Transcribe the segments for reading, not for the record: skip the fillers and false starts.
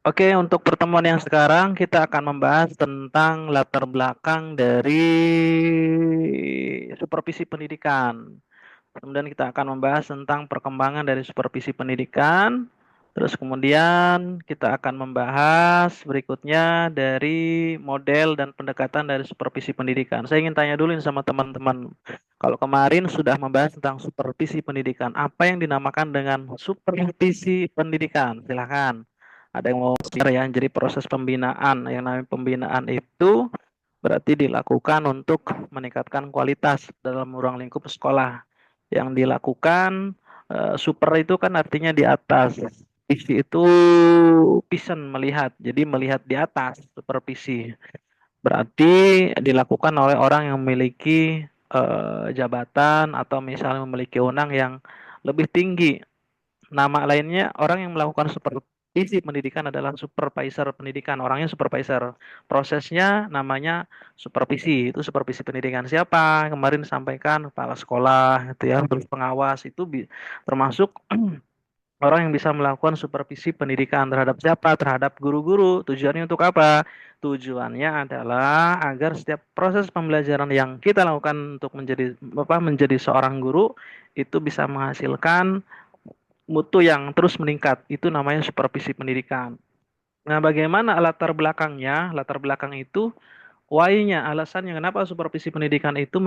Oke, untuk pertemuan yang sekarang kita akan membahas tentang latar belakang dari supervisi pendidikan. Kemudian kita akan membahas tentang perkembangan dari supervisi pendidikan. Terus kemudian kita akan membahas berikutnya dari model dan pendekatan dari supervisi pendidikan. Saya ingin tanya dulu nih sama teman-teman. Kalau kemarin sudah membahas tentang supervisi pendidikan, apa yang dinamakan dengan supervisi pendidikan? Silahkan. Ada yang mau share ya? Jadi proses pembinaan, yang namanya pembinaan itu berarti dilakukan untuk meningkatkan kualitas dalam ruang lingkup sekolah. Yang dilakukan super itu kan artinya di atas. Visi itu vision melihat, jadi melihat di atas supervisi. Berarti dilakukan oleh orang yang memiliki jabatan atau misalnya memiliki wewenang yang lebih tinggi. Nama lainnya orang yang melakukan supervisi pendidikan adalah supervisor pendidikan. Orangnya supervisor. Prosesnya namanya supervisi. Itu supervisi pendidikan. Siapa? Kemarin disampaikan kepala sekolah, gitu ya, terus pengawas itu termasuk orang yang bisa melakukan supervisi pendidikan terhadap siapa? Terhadap guru-guru. Tujuannya untuk apa? Tujuannya adalah agar setiap proses pembelajaran yang kita lakukan untuk menjadi seorang guru itu bisa menghasilkan mutu yang terus meningkat. Itu namanya supervisi pendidikan. Nah, bagaimana latar belakangnya? Latar belakang itu why-nya, alasannya kenapa supervisi pendidikan itu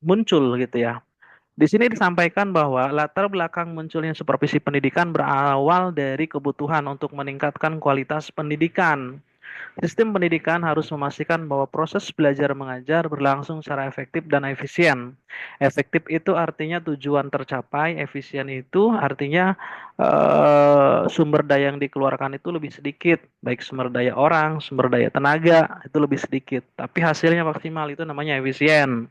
muncul gitu ya. Di sini disampaikan bahwa latar belakang munculnya supervisi pendidikan berawal dari kebutuhan untuk meningkatkan kualitas pendidikan. Sistem pendidikan harus memastikan bahwa proses belajar mengajar berlangsung secara efektif dan efisien. Efektif itu artinya tujuan tercapai, efisien itu artinya sumber daya yang dikeluarkan itu lebih sedikit, baik sumber daya orang, sumber daya tenaga itu lebih sedikit, tapi hasilnya maksimal itu namanya efisien.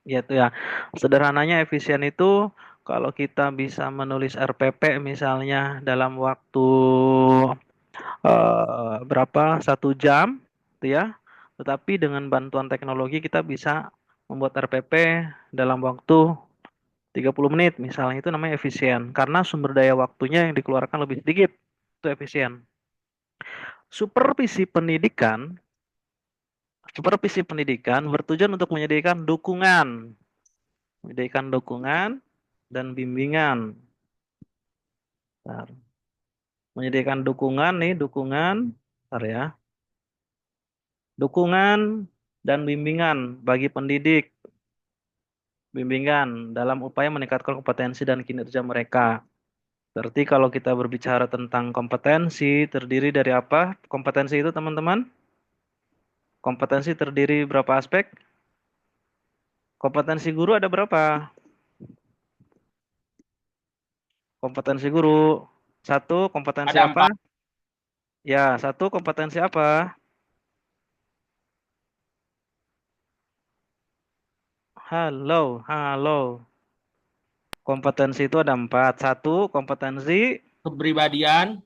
Gitu ya. Sederhananya efisien itu kalau kita bisa menulis RPP misalnya dalam waktu berapa 1 jam gitu ya. Tetapi dengan bantuan teknologi kita bisa membuat RPP dalam waktu 30 menit misalnya, itu namanya efisien karena sumber daya waktunya yang dikeluarkan lebih sedikit. Itu efisien. Supervisi pendidikan, supervisi pendidikan bertujuan untuk menyediakan dukungan dan bimbingan. Bentar. Menyediakan dukungan nih, bentar ya. Dukungan dan bimbingan bagi pendidik, bimbingan dalam upaya meningkatkan kompetensi dan kinerja mereka. Berarti kalau kita berbicara tentang kompetensi, terdiri dari apa? Kompetensi itu teman-teman? Kompetensi terdiri berapa aspek? Kompetensi guru ada berapa? Kompetensi guru. Satu, kompetensi Ada apa? 4. Ya, satu kompetensi apa? Halo, halo. Kompetensi itu ada empat. Satu, kompetensi Kepribadian,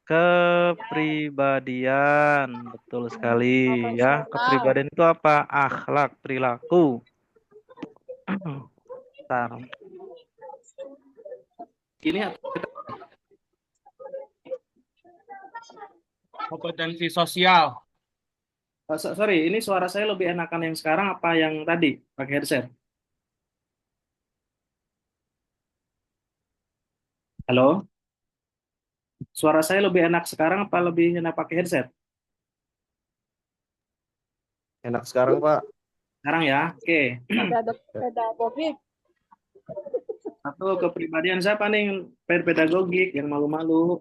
kepribadian. Betul sekali ya. Profesional. Kepribadian itu apa? Akhlak, perilaku. Bentar. Ini kompetensi sosial. sorry, ini suara saya lebih enakan yang sekarang apa yang tadi pakai headset? Halo? Suara saya lebih enak sekarang apa lebih enak pakai headset? Enak sekarang, Pak. Sekarang ya. Oke. Pedagogik. Satu, kepribadian siapa nih yang pedagogik yang malu-malu?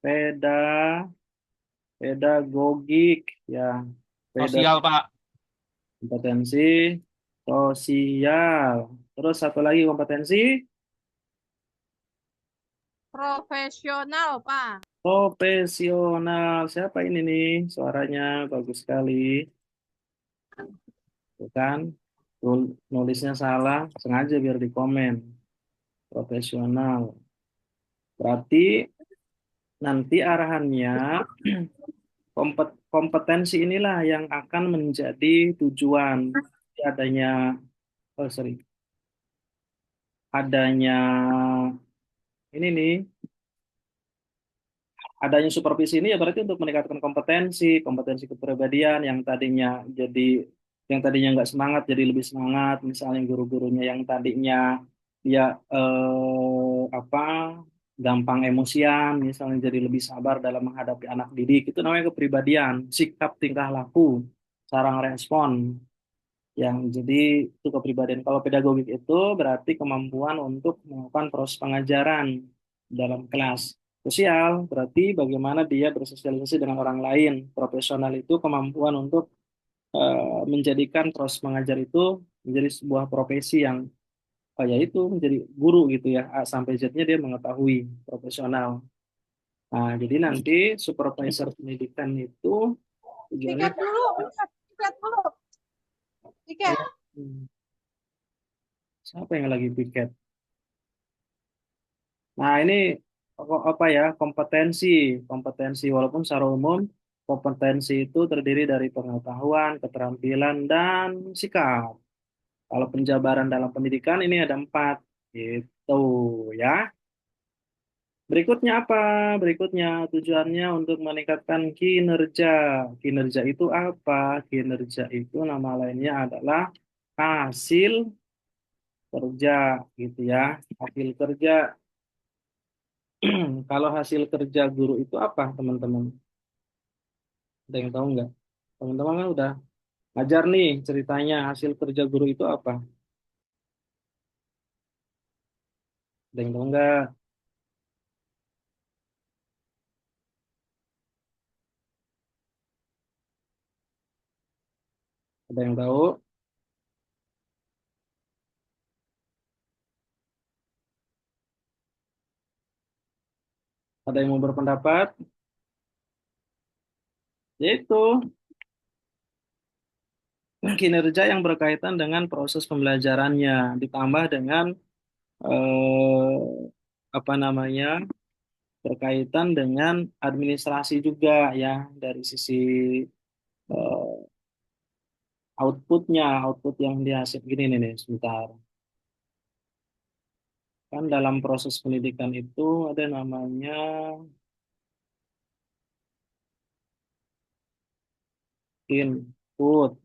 Peda pedagogik ya. Peda Sosial, Pak. kompetensi sosial. Terus satu lagi kompetensi Profesional, Pak. profesional. Siapa ini nih? Suaranya bagus sekali. Tuh kan? Nulisnya salah, sengaja biar di komen. Profesional. Berarti nanti arahannya kompetensi inilah yang akan menjadi tujuan adanya, oh sorry, adanya ini nih adanya supervisi ini ya berarti untuk meningkatkan kompetensi kepribadian yang tadinya nggak semangat jadi lebih semangat, misalnya guru-gurunya yang tadinya ya apa gampang emosian, misalnya jadi lebih sabar dalam menghadapi anak didik, itu namanya kepribadian, sikap tingkah laku, cara respon yang jadi itu kepribadian. Kalau pedagogik itu berarti kemampuan untuk melakukan proses pengajaran dalam kelas. Sosial berarti bagaimana dia bersosialisasi dengan orang lain. Profesional itu kemampuan untuk menjadikan proses mengajar itu menjadi sebuah profesi yang yaitu menjadi guru gitu ya. A sampai Z-nya dia mengetahui profesional. Nah, jadi nanti supervisor pendidikan itu tujuannya Tiket dulu, tiket dulu. Tiket. Hmm, siapa yang lagi piket? Nah, ini apa ya, kompetensi walaupun secara umum kompetensi itu terdiri dari pengetahuan, keterampilan, dan sikap. Kalau penjabaran dalam pendidikan ini ada 4 gitu ya. Berikutnya apa? Berikutnya tujuannya untuk meningkatkan kinerja. Kinerja itu apa? Kinerja itu nama lainnya adalah hasil kerja gitu ya. Hasil kerja. Kalau hasil kerja guru itu apa, teman-teman? Ada yang tahu nggak? Teman-teman kan udah ngajar nih, ceritanya hasil kerja guru itu apa? Ada yang tahu nggak? Ada yang tahu? Ada yang mau berpendapat? Yaitu kinerja yang berkaitan dengan proses pembelajarannya, ditambah dengan eh, apa namanya, berkaitan dengan administrasi juga ya, dari sisi eh, output yang dihasil gini nih, sebentar. Kan dalam proses pendidikan itu ada namanya input,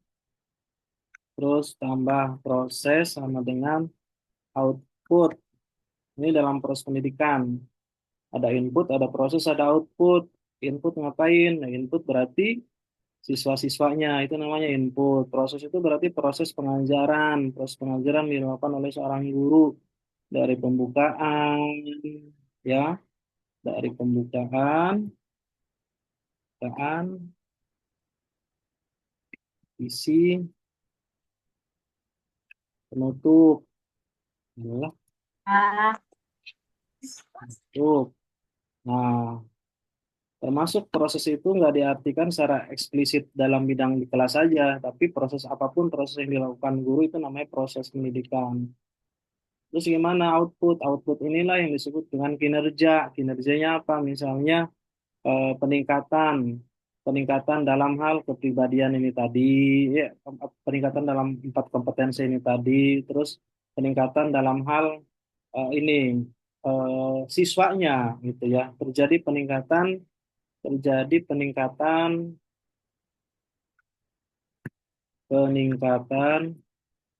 terus tambah proses sama dengan output. Ini dalam proses pendidikan. Ada input, ada proses, ada output. Input ngapain? Nah, input berarti siswa-siswanya, itu namanya input. Proses itu berarti proses pengajaran. Proses pengajaran dilakukan oleh seorang guru dari pembukaan, ya, dari pembukaan, isi, penutup, adalah penutup. Nah, termasuk proses itu nggak diartikan secara eksplisit dalam bidang di kelas saja, tapi proses apapun proses yang dilakukan guru itu namanya proses pendidikan. Terus gimana output? Output inilah yang disebut dengan kinerja. Kinerjanya apa? Misalnya peningkatan, peningkatan dalam hal kepribadian ini tadi, ya, peningkatan dalam 4 kompetensi ini tadi, terus peningkatan dalam hal ini siswanya gitu ya. Terjadi peningkatan peningkatan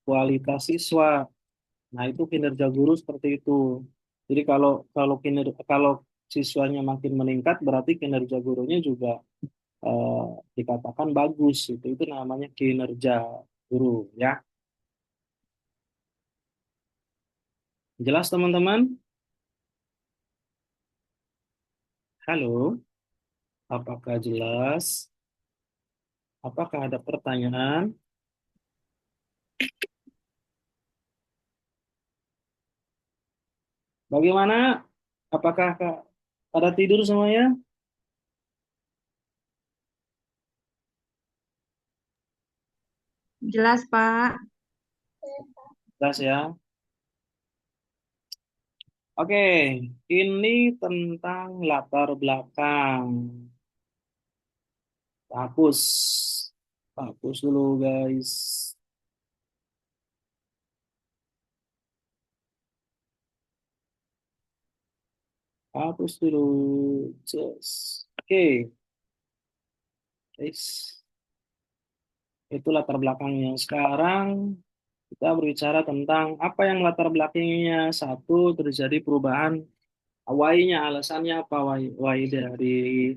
kualitas siswa. Nah, itu kinerja guru seperti itu. Jadi kalau siswanya makin meningkat berarti kinerja gurunya juga eh, dikatakan bagus gitu. Itu namanya kinerja guru ya. Jelas teman-teman? Halo, apakah jelas? Apakah ada pertanyaan? Bagaimana? Apakah pada tidur semuanya? Jelas, Pak. Jelas ya. Oke, ini tentang latar belakang. Hapus. Hapus dulu guys. Hapus dulu. Just. Oke, guys. Itu latar belakangnya. Sekarang kita berbicara tentang apa yang latar belakangnya. Satu, terjadi perubahan. Why-nya, alasannya apa? Why dari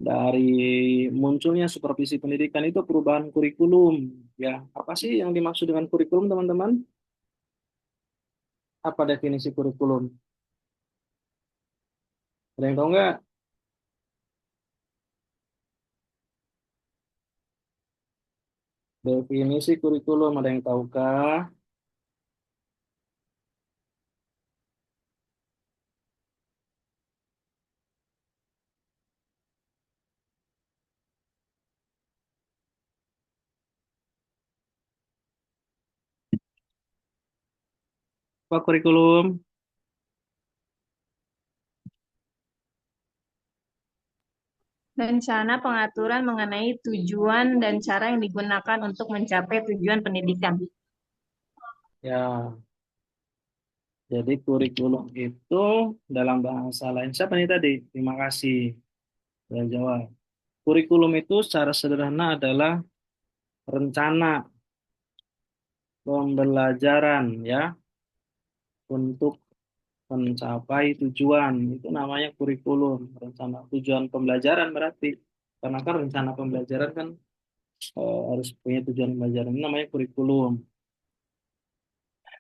dari munculnya supervisi pendidikan itu perubahan kurikulum. Ya, apa sih yang dimaksud dengan kurikulum, teman-teman? Apa definisi kurikulum? Ada yang tahu nggak? Definisi kurikulum ada yang tahukah? Apa kurikulum? Rencana pengaturan mengenai tujuan dan cara yang digunakan untuk mencapai tujuan pendidikan. Ya, jadi kurikulum itu dalam bahasa lain. Siapa nih tadi? Terima kasih. Ya, jawab. Kurikulum itu secara sederhana adalah rencana pembelajaran ya untuk mencapai tujuan. Itu namanya kurikulum. Rencana tujuan pembelajaran berarti. Karena kan rencana pembelajaran kan harus punya tujuan pembelajaran. Ini namanya kurikulum.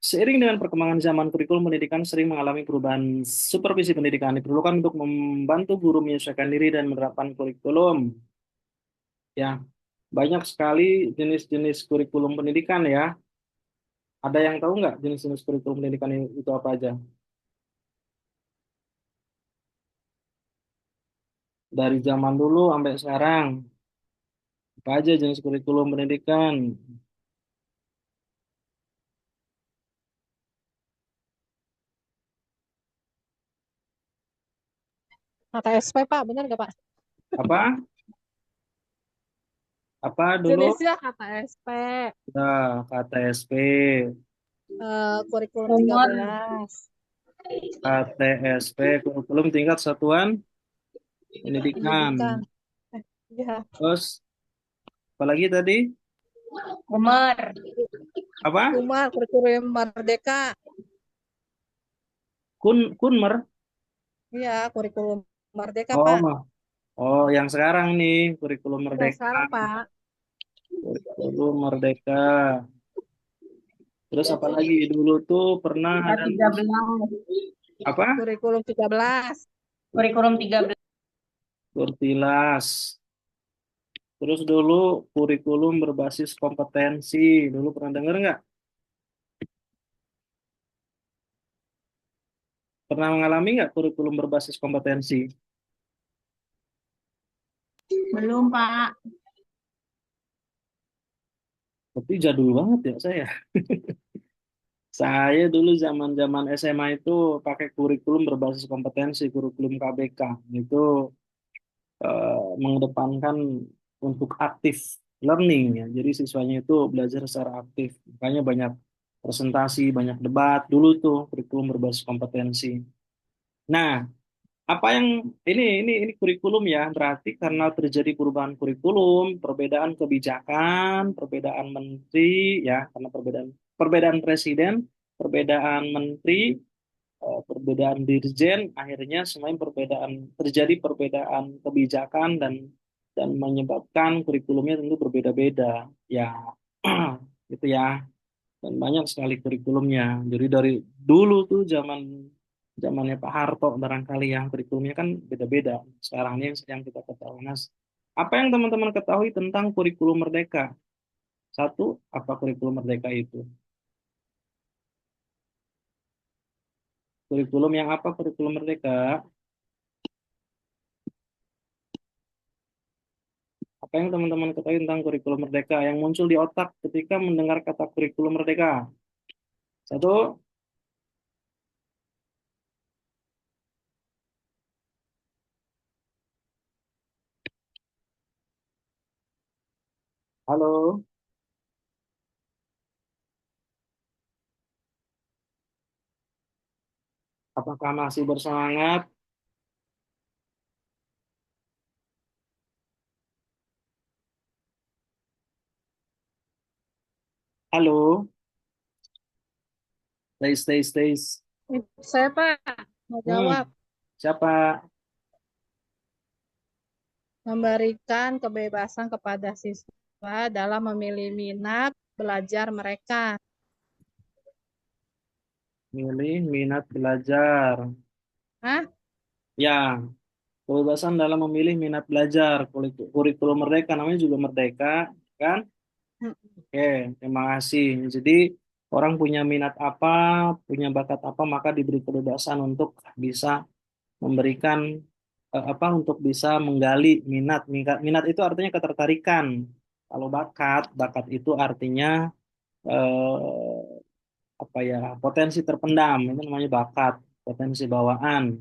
Seiring dengan perkembangan zaman, kurikulum pendidikan sering mengalami perubahan. Supervisi pendidikan diperlukan untuk membantu guru menyesuaikan diri dan menerapkan kurikulum. Ya, banyak sekali jenis-jenis kurikulum pendidikan ya. Ada yang tahu nggak jenis-jenis kurikulum pendidikan itu apa aja? Dari zaman dulu sampai sekarang, apa aja jenis kurikulum pendidikan? KTSP Pak, benar nggak Pak? Apa? Apa dulu? Jenisnya KTSP, Nah, KTSP, kurikulum 13. KTSP, kurikulum tingkat satuan pendidikan. Pendidikan. Ya, Terus, apalagi tadi? Umar. Apa? Umar, kurikulum Merdeka. Kunmer? Iya, kurikulum Merdeka Oh, Pak. oh, yang sekarang nih, kurikulum Ya, Merdeka. sekarang Pak. Kurikulum Merdeka. Terus apa lagi? Dulu tuh pernah ada 13. apa? Kurikulum 13. Kurikulum 13. Kurtilas. Terus dulu kurikulum berbasis kompetensi. Dulu pernah dengar nggak? Pernah mengalami nggak kurikulum berbasis kompetensi? Belum, Pak. Tapi jadul banget ya saya. Saya dulu zaman-zaman SMA itu pakai kurikulum berbasis kompetensi, kurikulum KBK. Itu mengedepankan untuk aktif learning ya. Jadi siswanya itu belajar secara aktif. Makanya banyak presentasi, banyak debat dulu tuh kurikulum berbasis kompetensi. Nah, apa yang ini kurikulum ya, berarti karena terjadi perubahan kurikulum, perbedaan kebijakan, perbedaan menteri ya, karena perbedaan perbedaan presiden, perbedaan menteri, perbedaan dirjen, akhirnya semuanya perbedaan terjadi perbedaan kebijakan dan menyebabkan kurikulumnya tentu berbeda-beda. Ya, gitu ya. Dan banyak sekali kurikulumnya. Jadi dari dulu tuh zamannya Pak Harto barangkali yang kurikulumnya kan beda-beda. Sekarang ini yang kita ketahui. Nah, apa yang teman-teman ketahui tentang kurikulum Merdeka? Satu, apa kurikulum Merdeka itu? Kurikulum yang apa kurikulum Merdeka? Apa yang teman-teman ketahui tentang kurikulum Merdeka yang muncul di otak ketika mendengar kata kurikulum Merdeka? Satu, halo, apa Apakah masih bersemangat? Halo, stay. Saya Pak mau jawab, Siapa? memberikan kebebasan kepada siswa dalam memilih minat belajar mereka. Milih minat belajar. Hah? Ya, kebebasan dalam memilih minat belajar. Kurikulum Merdeka namanya juga Merdeka, kan? Oke, terima kasih. Jadi orang punya minat apa, punya bakat apa, maka diberi kebebasan untuk bisa memberikan untuk bisa menggali minat. Minat itu artinya ketertarikan. Kalau bakat itu artinya potensi terpendam. Itu namanya bakat, potensi bawaan.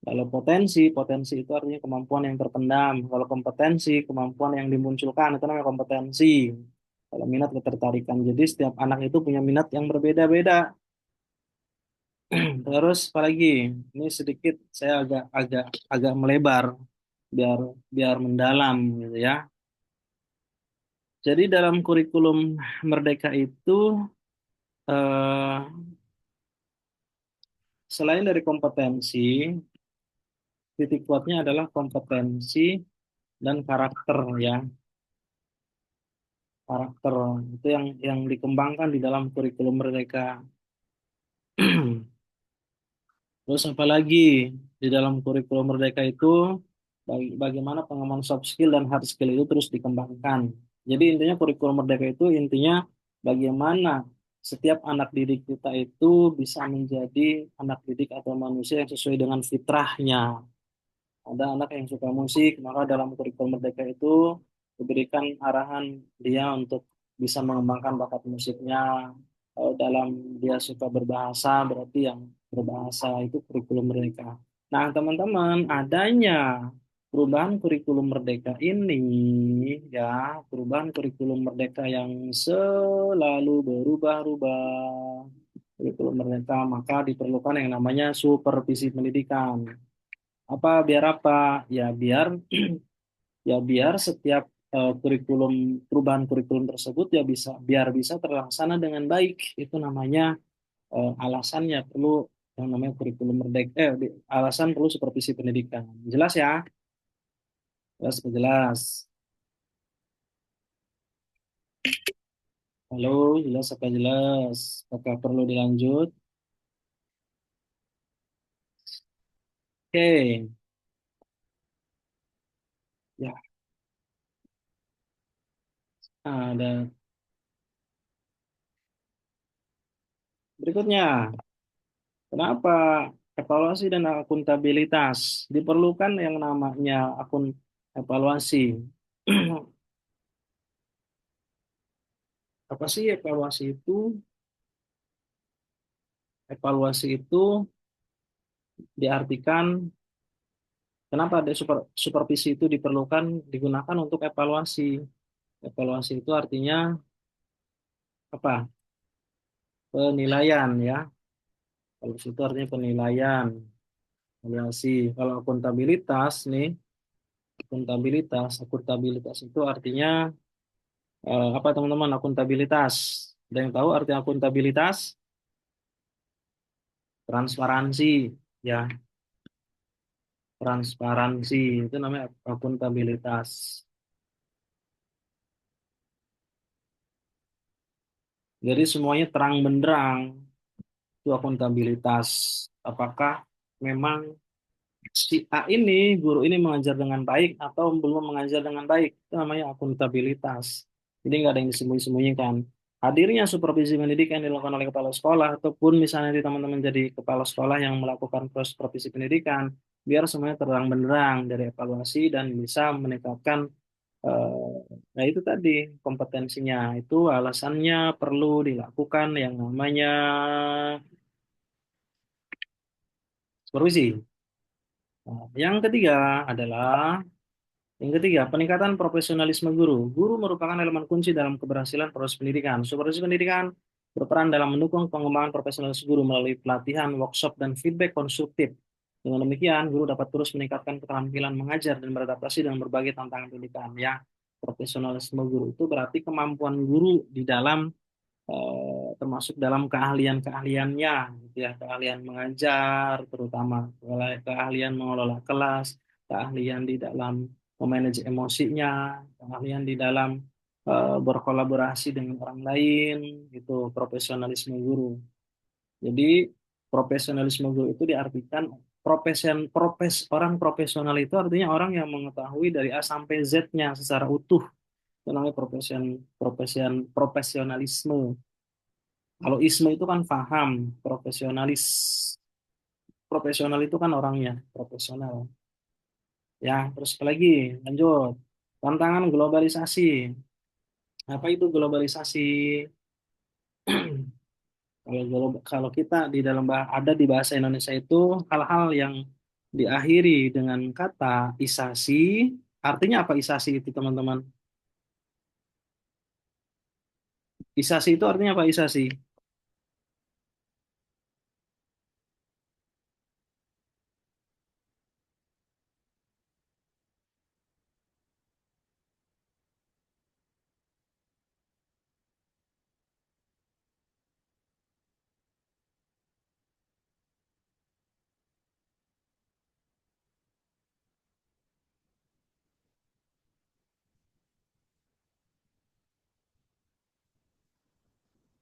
Kalau potensi itu artinya kemampuan yang terpendam. Kalau kompetensi, kemampuan yang dimunculkan, itu namanya kompetensi. Kalau minat ketertarikan. Jadi setiap anak itu punya minat yang berbeda-beda. Terus apalagi? Ini sedikit saya agak melebar biar biar mendalam gitu ya. Jadi dalam kurikulum Merdeka itu eh, selain dari kompetensi, titik kuatnya adalah kompetensi dan karakter ya. Karakter itu yang dikembangkan di dalam kurikulum Merdeka. Terus apalagi di dalam kurikulum Merdeka itu bagaimana pengembangan soft skill dan hard skill itu terus dikembangkan. Jadi intinya kurikulum Merdeka itu intinya bagaimana setiap anak didik kita itu bisa menjadi anak didik atau manusia yang sesuai dengan fitrahnya. Ada anak yang suka musik, maka dalam kurikulum Merdeka itu diberikan arahan dia untuk bisa mengembangkan bakat musiknya. Kalau dalam dia suka berbahasa, berarti yang berbahasa itu kurikulum Merdeka. Nah, teman-teman, adanya perubahan kurikulum Merdeka ini, ya, perubahan kurikulum Merdeka yang selalu berubah-ubah, kurikulum Merdeka, maka diperlukan yang namanya supervisi pendidikan. Biar apa? Ya biar setiap perubahan kurikulum tersebut ya biar bisa terlaksana dengan baik. Itu namanya alasannya perlu yang namanya kurikulum Merdeka. Alasan perlu supervisi pendidikan. Jelas ya? Jelas. Halo, jelas apa jelas? Apakah perlu dilanjut? Oke. Ya, ada berikutnya. Kenapa evaluasi dan akuntabilitas diperlukan yang namanya evaluasi? Apa sih evaluasi itu? Evaluasi itu diartikan kenapa ada supervisi itu digunakan untuk evaluasi. Evaluasi itu artinya apa? Penilaian ya. Evaluasi itu artinya penilaian, evaluasi. Kalau akuntabilitas itu artinya apa teman-teman? Akuntabilitas. Ada yang tahu arti akuntabilitas? Transparansi, ya. Transparansi itu namanya akuntabilitas. Jadi semuanya terang benderang itu akuntabilitas. Apakah memang si A ini, guru ini mengajar dengan baik atau belum mengajar dengan baik? Itu namanya akuntabilitas. Jadi nggak ada yang disembunyi-sembunyikan. Hadirnya supervisi pendidikan yang dilakukan oleh kepala sekolah ataupun misalnya di teman-teman jadi kepala sekolah yang melakukan proses supervisi pendidikan, biar semuanya terang benderang dari evaluasi dan bisa meningkatkan nah itu tadi kompetensinya. Itu alasannya perlu dilakukan yang namanya supervisi. Nah, yang ketiga, peningkatan profesionalisme guru. Guru merupakan elemen kunci dalam keberhasilan proses pendidikan. Supervisi pendidikan berperan dalam mendukung pengembangan profesionalisme guru melalui pelatihan, workshop, dan feedback konstruktif. Dengan demikian, guru dapat terus meningkatkan keterampilan mengajar dan beradaptasi dengan berbagai tantangan pendidikan. Ya, profesionalisme guru itu berarti kemampuan guru di dalam termasuk dalam keahlian-keahliannya, gitu ya, keahlian mengajar, terutama keahlian mengelola kelas, keahlian di dalam memanage emosinya, keahlian di dalam berkolaborasi dengan orang lain, itu profesionalisme guru. Jadi profesionalisme guru itu diartikan orang profesional itu artinya orang yang mengetahui dari A sampai Z-nya secara utuh. Itu namanya profesionalisme. Kalau isme itu kan paham, profesional itu kan orangnya, profesional. Ya, terus apa lagi? Lanjut. Tantangan globalisasi. Apa itu globalisasi? Kalau kita di dalam ada di bahasa Indonesia itu hal-hal yang diakhiri dengan kata isasi. Artinya apa isasi itu, teman-teman? Isasi itu artinya apa isasi?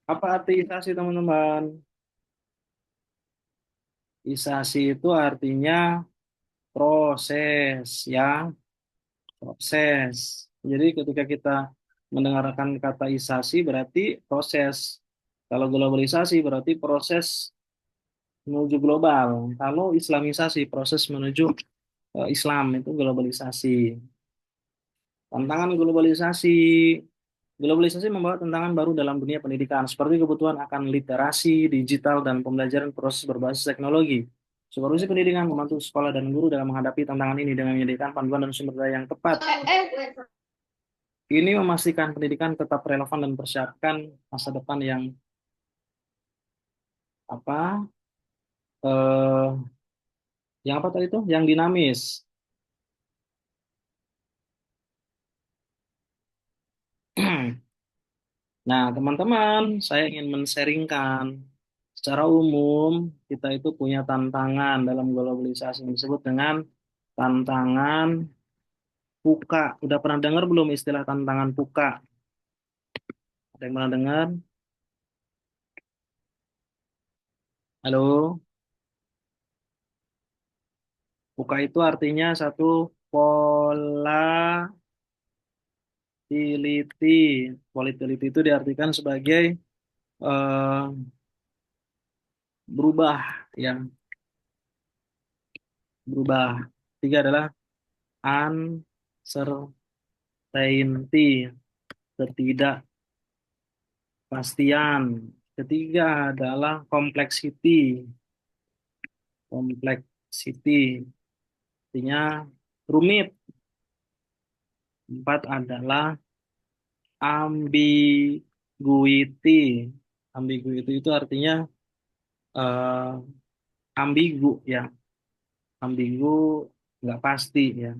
Apa arti isasi, teman-teman? Isasi itu artinya proses, ya, proses. Jadi ketika kita mendengarkan kata isasi berarti proses. Kalau globalisasi berarti proses menuju global. Kalau islamisasi proses menuju Islam, itu globalisasi. Tantangan globalisasi. Globalisasi membawa tantangan baru dalam dunia pendidikan, seperti kebutuhan akan literasi digital dan pembelajaran proses berbasis teknologi. Supervisi pendidikan membantu sekolah dan guru dalam menghadapi tantangan ini dengan menyediakan panduan dan sumber daya yang tepat. Ini memastikan pendidikan tetap relevan dan persiapkan masa depan yang apa? Eh, yang apa tadi itu? Yang dinamis. Nah, teman-teman, saya ingin men-sharingkan secara umum kita itu punya tantangan dalam globalisasi yang disebut dengan tantangan PUKA. Udah pernah dengar belum istilah tantangan PUKA? Ada yang pernah dengar? Halo? PUKA itu artinya satu volatility. Volatility itu diartikan sebagai eh, berubah, ya, berubah. Tiga adalah uncertainty, ketidakpastian. Ketiga adalah complexity, artinya rumit. Empat adalah ambiguity. Ambiguity itu artinya eh, ambigu, ya, ambigu, nggak pasti, ya,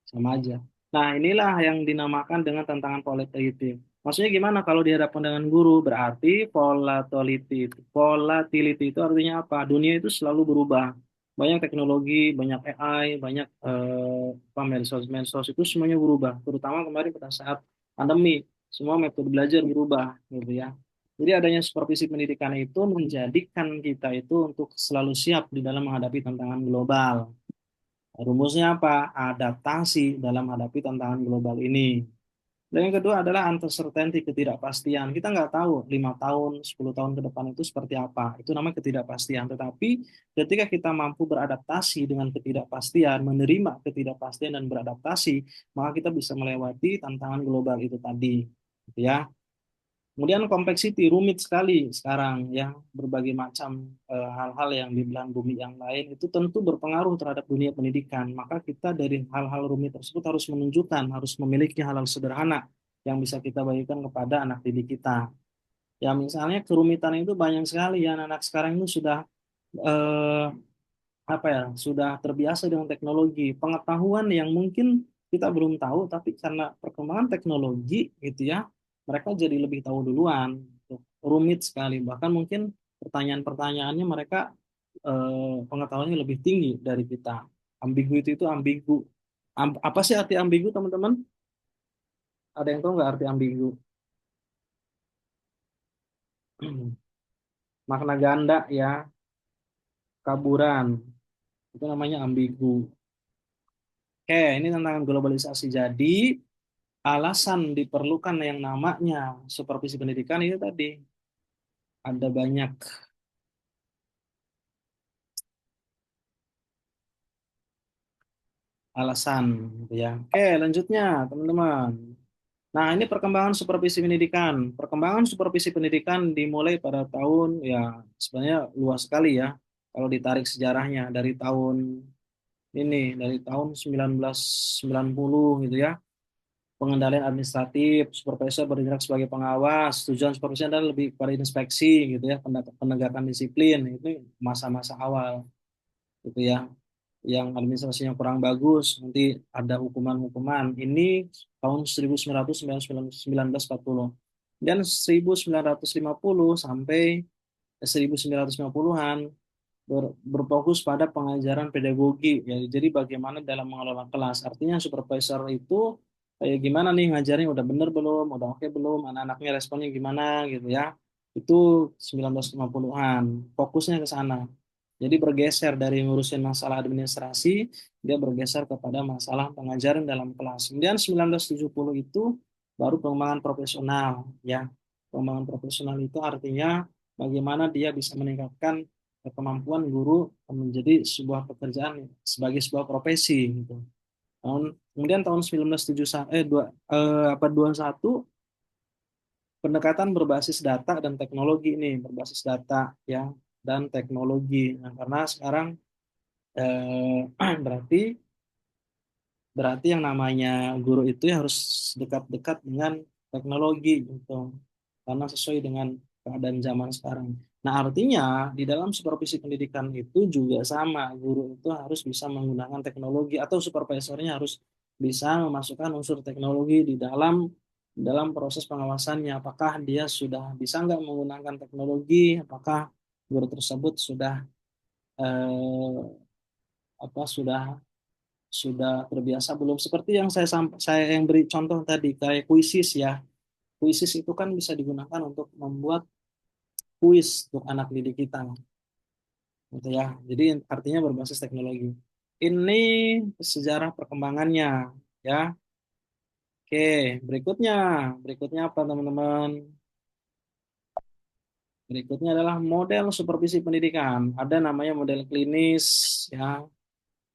sama aja. Nah, inilah yang dinamakan dengan tantangan volatility. Maksudnya gimana kalau dihadapkan dengan guru? Berarti volatility. Volatility itu artinya apa? Dunia itu selalu berubah. Banyak teknologi, banyak AI, banyak medsos itu semuanya berubah. Terutama kemarin pada saat pandemi, semua metode belajar berubah, gitu ya. Jadi adanya supervisi pendidikan itu menjadikan kita itu untuk selalu siap di dalam menghadapi tantangan global. Rumusnya apa? Adaptasi dalam menghadapi tantangan global ini. Dan yang kedua adalah uncertainty, ketidakpastian. Kita nggak tahu 5 tahun, 10 tahun ke depan itu seperti apa. Itu namanya ketidakpastian. Tetapi ketika kita mampu beradaptasi dengan ketidakpastian, menerima ketidakpastian dan beradaptasi, maka kita bisa melewati tantangan global itu tadi. Gitu ya. Kemudian complexity, rumit sekali sekarang ya, berbagai macam hal-hal yang di belahan bumi yang lain itu tentu berpengaruh terhadap dunia pendidikan. Maka kita dari hal-hal rumit tersebut harus menunjukkan, harus memiliki hal-hal sederhana yang bisa kita bagikan kepada anak didik kita. Ya misalnya kerumitan itu banyak sekali ya, anak-anak sekarang itu sudah eh, apa ya, sudah terbiasa dengan teknologi, pengetahuan yang mungkin kita belum tahu, tapi karena perkembangan teknologi gitu ya, mereka jadi lebih tahu duluan. Gitu. Rumit sekali, bahkan mungkin pertanyaan-pertanyaannya mereka pengetahuannya lebih tinggi dari kita. Ambigu itu ambigu. Apa sih arti ambigu, teman-teman? Ada yang tahu nggak arti ambigu? Makna ganda ya, kaburan, itu namanya ambigu. Oke, ini tentang globalisasi. Jadi, alasan diperlukan yang namanya supervisi pendidikan itu tadi ada banyak alasan gitu ya. Oke, lanjutnya teman-teman. Nah, ini perkembangan supervisi pendidikan. Perkembangan supervisi pendidikan dimulai pada tahun ya sebenarnya luas sekali ya. Kalau ditarik sejarahnya dari tahun 1990 gitu ya. Pengendalian administratif, supervisor bertindak sebagai pengawas, tujuan supervisi adalah lebih pada inspeksi gitu ya, penegakan disiplin, itu masa-masa awal gitu ya, yang administrasinya kurang bagus, nanti ada hukuman-hukuman, ini tahun 1940, dan 1950 sampai 1950-an berfokus pada pengajaran pedagogi ya. Jadi bagaimana dalam mengelola kelas. Artinya supervisor itu kayak gimana nih ngajarnya, udah bener belum, udah oke belum, anak-anaknya responnya gimana gitu ya. Itu 1950-an. Fokusnya ke sana. Jadi bergeser dari ngurusin masalah administrasi, dia bergeser kepada masalah pengajaran dalam kelas. Kemudian 1970 itu baru pengembangan profesional ya. Pengembangan profesional itu artinya bagaimana dia bisa meningkatkan kemampuan guru menjadi sebuah pekerjaan sebagai sebuah profesi gitu. Kemudian tahun 1971 pendekatan berbasis data dan teknologi ini, berbasis data ya dan teknologi. Nah, karena sekarang berarti berarti yang namanya guru itu ya harus dekat-dekat dengan teknologi gitu. Karena sesuai dengan keadaan zaman sekarang. Nah, artinya di dalam supervisi pendidikan itu juga sama, guru itu harus bisa menggunakan teknologi atau supervisornya harus bisa memasukkan unsur teknologi di dalam proses pengawasannya. Apakah dia sudah bisa nggak menggunakan teknologi? Apakah guru tersebut sudah eh, apa sudah terbiasa belum? Seperti yang saya yang beri contoh tadi kayak kuisis ya. Kuisis itu kan bisa digunakan untuk membuat kuis untuk anak didik kita gitu ya. Jadi artinya berbasis teknologi. Ini sejarah perkembangannya ya. Oke, berikutnya. Berikutnya apa teman-teman? Berikutnya adalah model supervisi pendidikan. Ada namanya model klinis ya.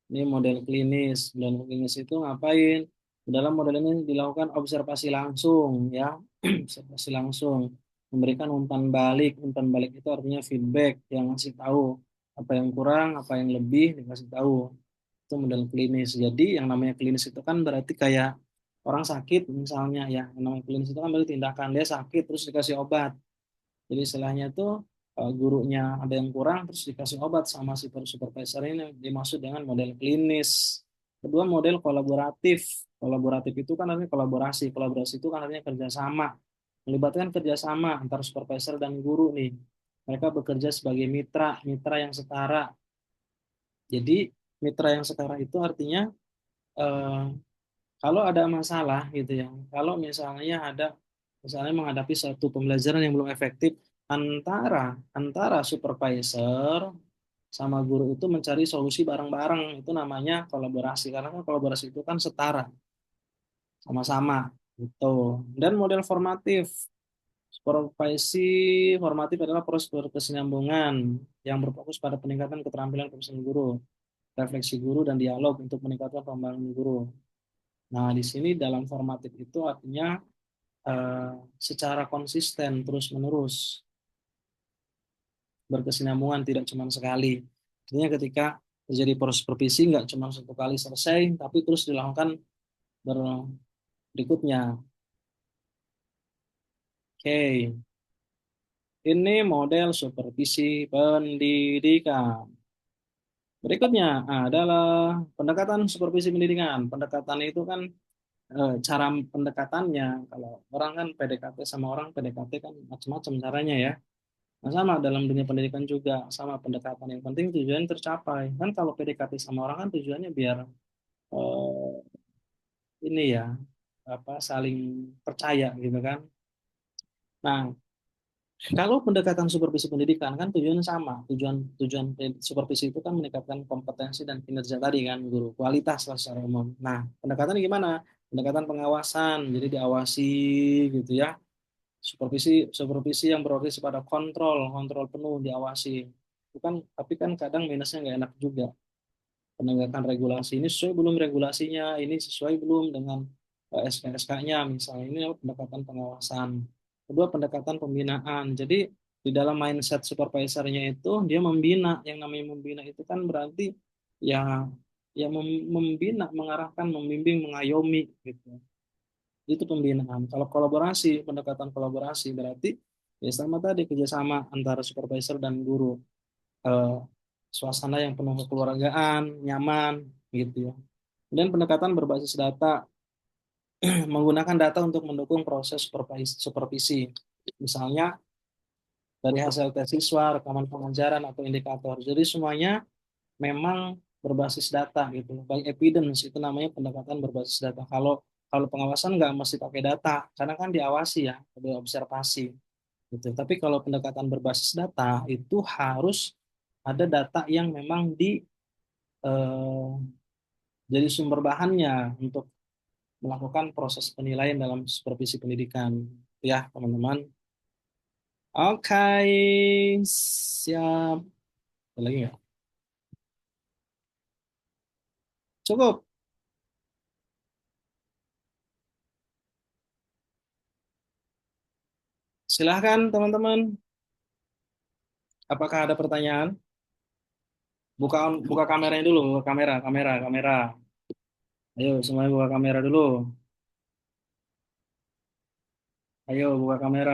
Ini model klinis. Model klinis itu ngapain? Dalam model ini dilakukan observasi langsung ya. Observasi langsung. Memberikan umpan balik. Umpan balik itu artinya feedback yang ngasih tahu apa yang kurang, apa yang lebih dikasih tahu. Itu model klinis. Jadi yang namanya klinis itu kan berarti kayak orang sakit misalnya ya. Yang namanya klinis itu kan berarti tindakan dia sakit terus dikasih obat. Jadi istilahnya itu gurunya ada yang kurang terus dikasih obat sama si supervisor ini dimaksud dengan model klinis. Kedua model kolaboratif. Kolaboratif itu kan artinya kolaborasi. Kolaborasi itu kan artinya kerjasama. Melibatkan kerjasama antara supervisor dan guru nih. Mereka bekerja sebagai mitra, mitra yang setara. Jadi mitra yang setara itu artinya eh, kalau ada masalah gitu ya, kalau misalnya menghadapi satu pembelajaran yang belum efektif, antara antara supervisor sama guru itu mencari solusi bareng-bareng, itu namanya kolaborasi. Karena kan kolaborasi itu kan setara, sama-sama gitu. Dan model formatif, supervisi formatif adalah proses berkesinambungan yang berfokus pada peningkatan keterampilan profesional guru, refleksi guru dan dialog untuk meningkatkan pengembangan guru. Nah, di sini dalam formatif itu artinya eh, secara konsisten terus-menerus berkesinambungan, tidak cuma sekali. Artinya ketika terjadi proses supervisi nggak cuma satu kali selesai, tapi terus dilakukan berikutnya. Oke, Ini model supervisi pendidikan. Berikutnya adalah pendekatan supervisi pendidikan. Pendekatan itu kan cara pendekatannya. Kalau orang kan PDKT sama orang, PDKT kan macam-macam caranya ya. Nah, sama dalam dunia pendidikan juga, sama pendekatan. Yang penting tujuan tercapai. Kan kalau PDKT sama orang kan tujuannya biar eh, ini ya, apa saling percaya gitu kan. Nah, kalau pendekatan supervisi pendidikan kan tujuannya sama. Tujuan tujuan supervisi itu kan meningkatkan kompetensi dan kinerja tadi kan, guru, kualitas lah secara umum. Nah, pendekatannya gimana? Pendekatan pengawasan, jadi diawasi gitu ya. Supervisi supervisi yang berorientasi pada kontrol, kontrol penuh, diawasi. Itu kan, tapi kan kadang minusnya nggak enak juga. Penegakan regulasi ini sesuai belum regulasinya, ini sesuai belum dengan SK-SK-nya misalnya. Ini pendekatan pengawasan. Kedua, pendekatan pembinaan. Jadi di dalam mindset supervisornya itu dia membina. Yang namanya membina itu kan berarti ya membina, mengarahkan, membimbing, mengayomi gitu. Itu pembinaan. Kalau kolaborasi, pendekatan kolaborasi berarti ya sama tadi, kerjasama antara supervisor dan guru. Eh, Suasana yang penuh kekeluargaan, nyaman gitu ya. Dan pendekatan berbasis data, menggunakan data untuk mendukung proses supervisi. Misalnya dari hasil tes siswa, rekaman pengajaran atau indikator. Jadi semuanya memang berbasis data gitu. By evidence itu namanya pendekatan berbasis data. Kalau kalau pengawasan nggak mesti pakai data, karena kan diawasi ya, observasi gitu. Tapi kalau pendekatan berbasis data itu harus ada data yang memang eh, jadi sumber bahannya untuk melakukan proses penilaian dalam supervisi pendidikan, ya teman-teman. Oke, siap. Ada lagi nggak? Cukup. Silahkan teman-teman. Apakah ada pertanyaan? Buka buka kameranya dulu, buka kamera, kamera, kamera. Ayo semuanya buka kamera dulu. Ayo buka kamera.